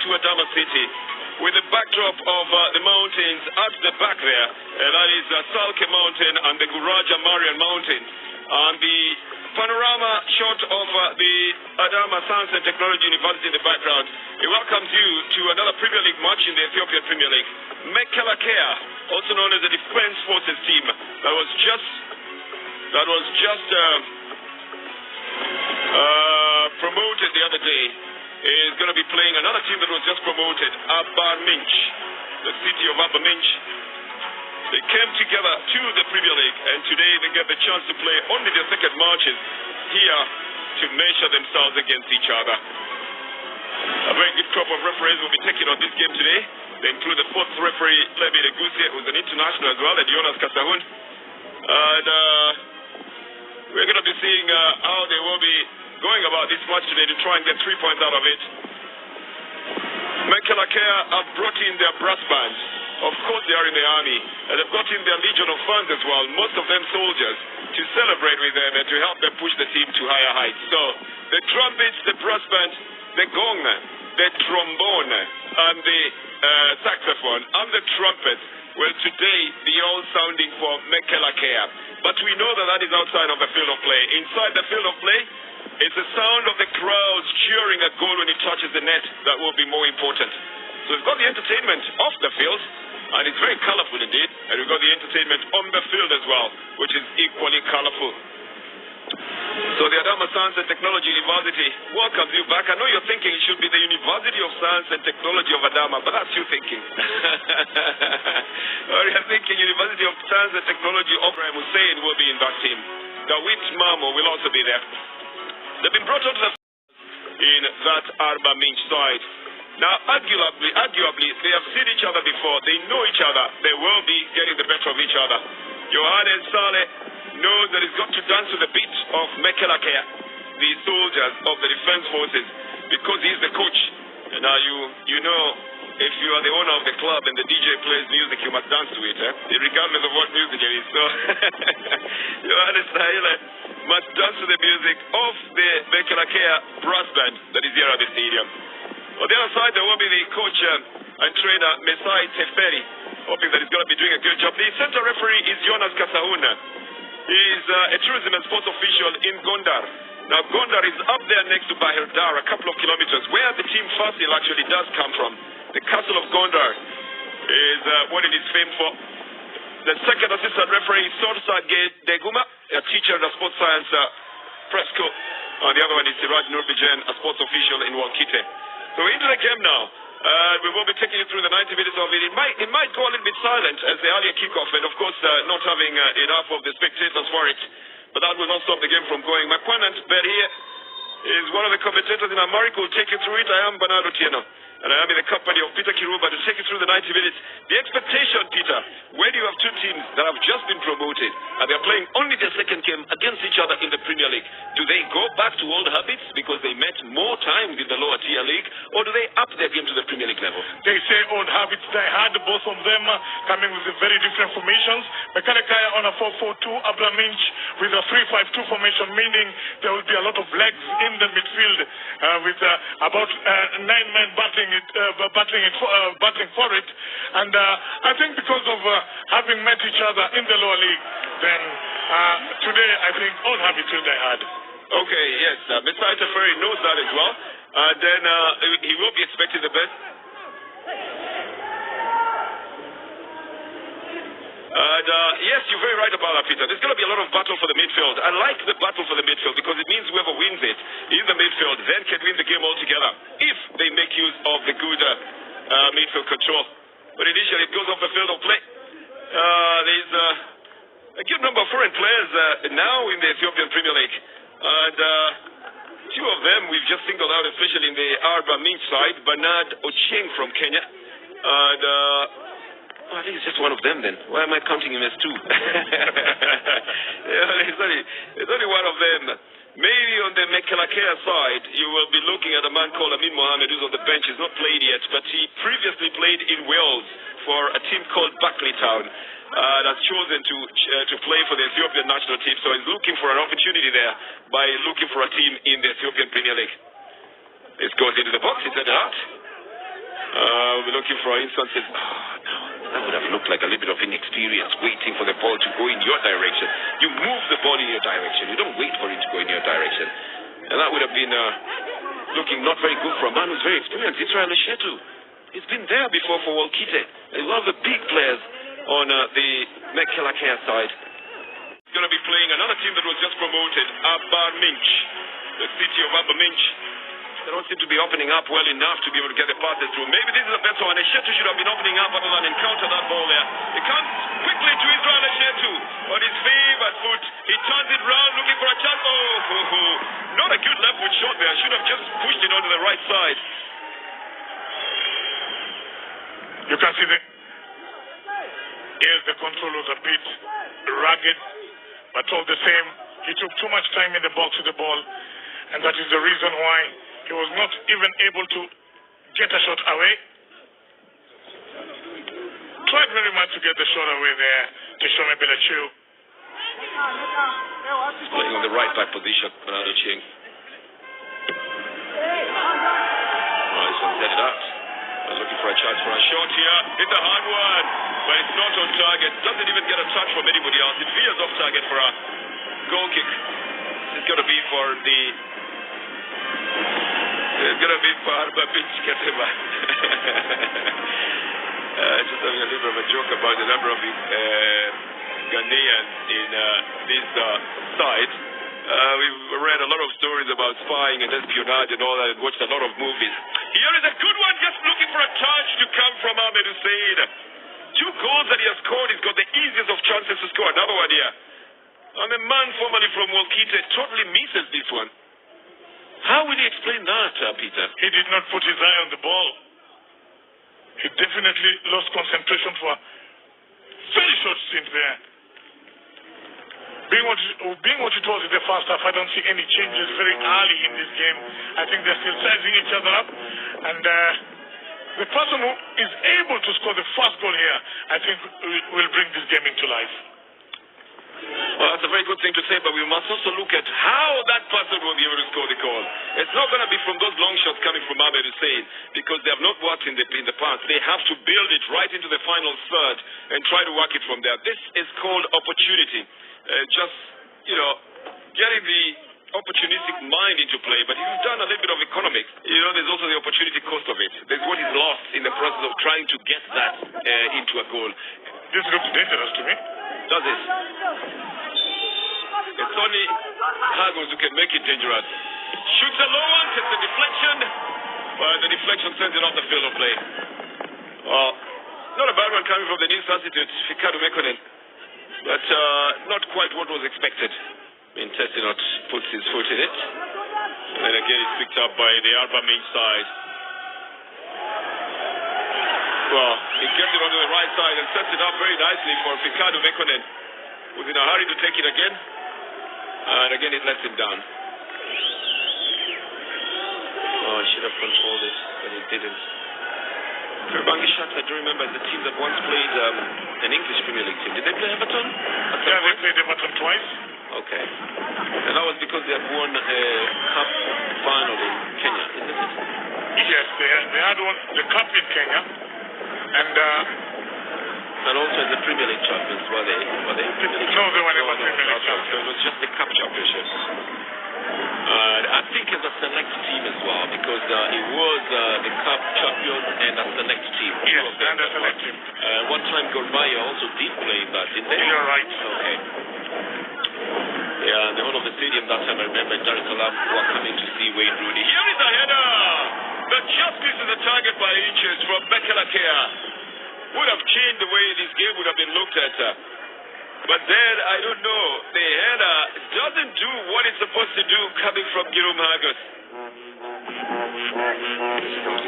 to Adama City with the backdrop of the mountains at the back there. That is Salke Mountain and the Guraja Marian Mountain. And the panorama shot of the Adama Science and Technology University in the background. It welcomes you to another Premier League match in the Ethiopian Premier League. Mekelakeya, also known as the Defense Forces team, that was just promoted the other day, is going to be playing another team that was just promoted, Arba Minch, the city of Arba Minch. They came together to the Premier League, and today they get the chance to play only their second matches here to measure themselves against each other. A very good crop of referees will be taking on this game today. They include the fourth referee, Levi Degusie, who's an international as well, and Jonas Kasahun. And we're going to be seeing how they will be going about this match today to try and get 3 points out of it. Mekelakeya have brought in their brass bands. Of course they are in the army, and they've got in their legion of fans as well, most of them soldiers, to celebrate with them and to help them push the team to higher heights. So the trumpets, the brass band, the gong, the trombone, and the saxophone, and the trumpet will today be all sounding for Mekelakeya. But we know that that is outside of the field of play. Inside the field of play, it's the sound of the crowds cheering a goal when it touches the net that will be more important. So we've got the entertainment off the field, and it's very colorful indeed, and we've got the entertainment on the field as well, which is equally colorful. So the Adama Science and Technology University welcomes you back. I know you're thinking it should be the University of Science and Technology of Adama, but that's you thinking. Or you're thinking University of Science and Technology of Ibrahim Hussein will be in that team. Dawit Mamo will also be there. They've been brought onto the in that Arba Minch side. Now, arguably, they have seen each other before. They know each other. They will be getting the better of each other. Johannes Saleh knows that he's got to dance to the beat of Mekelakeya, the soldiers of the defense forces, because he's the coach. And now you know, if you are the owner of the club and the DJ plays music, you must dance to it, regardless of what music it is. So, Johannes Saleh must dance to the music of the Mekelakeya brass band that is here at the stadium. On the other side, there will be the coach and trainer, Mesai Teferi, hoping that he's going to be doing a good job. The center referee is Jonas Kasahun. He's a tourism and sports official in Gondar. Now, Gondar is up there next to Bahardar, a couple of kilometers, where the team Khasi actually does come from. The castle of Gondar is what it is famed for. The second assistant referee is Sorsa Daegu, a teacher in the sports science prep school. And the other one is Siraj Nurbijan, a sports official in Wolkite. So into the game now. We will be taking you through the 90 minutes of it. It might go a little bit silent as the earlier kickoff, and of course not having enough of the spectators for it. But that will not stop the game from going. My opponent, here, is one of the commentators in America who will take you through it. I am Bernardo Tieno, and I am in the company of Peter Kiruba to take you through the 90 minutes. The expectation, Peter, when you have two teams that have just been promoted and they're playing only their second game against each other in the Premier League, do they go back to old habits because they met more times in the lower tier league, or do they up their game to the Premier League level? They say old habits. They had both of them coming with very different formations. Mekelakeya on a 4-4-2, Arba Minch with a 3-5-2 formation, meaning there will be a lot of legs in the midfield with about 9 men battling for it. And I think because of having met each other in the lower league, then today I think old habits will die hard. Okay, yes, Mr. Itaferi knows that as well. Then he will be expecting the best. And yes, you're very right about that, Peter. There's going to be a lot of battle for the midfield. I like the battle for the midfield because it means whoever wins it in the midfield then can win the game altogether if they make use of the good midfield control. But initially it goes off the field of play. There's a good number of foreign players now in the Ethiopian Premier League. And two of them we've just singled out, especially in the Arba Minch side. Bernard Ocheng from Kenya. And I think it's just one of them then. Why am I counting him as two? There's only one of them. Maybe on the Mekelakeya side, you will be looking at a man called Amin Mohammed, who's on the bench. He's not played yet, but he previously played in Wales for a team called Buckley Town. That's chosen to play for the Ethiopian national team. So he's looking for an opportunity there by looking for a team in the Ethiopian Premier League. This goes into the box. It's at the heart. We're looking for instances. No, that would have looked like a little bit of inexperience waiting for the ball to go in your direction. You move the ball in your direction. You don't wait for it to go in your direction. And that would have been looking not very good for a man who's very experienced. Israel Eshetu. He's been there before for Wolkite. He's one of the big players on the Mekelakeya side. He's going to be playing another team that was just promoted, Arba Minch. The city of Arba Minch. They don't seem to be opening up well enough to be able to get the passes through. Maybe this is a better one. Eshetu should have been opening up other than encounter that ball there. He comes quickly to Israel Eshetu on his favored foot. He turns it round looking for a chance. Oh. Not a good left foot shot there. Should have just pushed it onto the right side. You can see the control was a bit rugged, but all the same, he took too much time in the box with the ball, and that is the reason why he was not even able to get a shot away. Tried very much to get the shot away there to show Mekelakeya. He's playing on the right back position, Ronaldo Ching. Nice one, set it up. Looking for a chance for a shot here. It's a hard one, but it's not on target. Doesn't even get a touch from anybody else. It veers off target for a goal kick. It's going to be for the... It's going to be for Arba Minch, Ketema. Just having a little bit of a joke about the number of Ghanaians in this side. We've read a lot of stories about spying and espionage and all that, and watched a lot of movies. Here is a good one, just looking for a touch to come from Ahmed Hussein. 2 goals that he has scored. He's got the easiest of chances to score. Another one here. And a man formerly from Wolkite totally misses this one. How will he explain that, Peter? He did not put his eye on the ball. He definitely lost concentration for a very short stint there. Being what it was in the first half, I don't see any changes very early in this game. I think they're still sizing each other up. And the person who is able to score the first goal here, I think will bring this game into life. Well, that's a very good thing to say, but we must also look at how that person will be able to score the goal. It's not going to be from those long shots coming from Ahmed Hussein, because they have not worked in the past. They have to build it right into the final third and try to work it from there. This is called opportunity. Just, getting the opportunistic mind into play. But if you've done a little bit of economics, there's also the opportunity cost of it. There's what is lost in the process of trying to get that into a goal. This looks dangerous to me. Does it? It's only Hagos who can make it dangerous. Shoots a low one, takes a deflection, but the deflection sends it off the field of play. Well, not a bad one coming from the new substitute, Facup FIFA. But not quite what was expected. Intestinot puts his foot in it. And then again it's picked up by the Arba Minch side. Well, he gets it onto the right side and sets it up very nicely for Facup FIFA, who's in a hurry to take it again. And again it lets him down. Oh, he should have controlled it, but he didn't. Sharks, I do remember, the team that once played an English Premier League team. Did they play Everton? Yeah, they played Everton twice. Okay. And that was because they had won a cup final in Kenya, isn't it? Yes, they had won the cup in Kenya. And also as the Premier League champions, were they Premier League champions? No, they were never Premier League champions. So it was just the cup championship. I think as a select team as well, because he was the cup champion and a select team. Yes, and a select team. One time Guarani also did play that, didn't they? You're right. Okay. Yeah, the whole of the stadium that time, I remember Dar es Salaam were coming to see Wayne Rooney. Here is a header that just misses the target by inches from Mekelakeya. Would have changed the way this game would have been looked at. But then, I don't know, the header doesn't do what it's supposed to do coming from Hagos.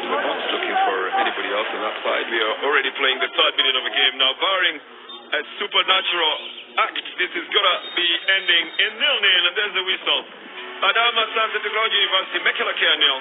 We're not looking for anybody else on that side. We are already playing the 3rd minute of the game now. Barring a supernatural act, this is going to be ending in 0-0, and there's the whistle. Adama Science and Technology University, Mekelakeya 0.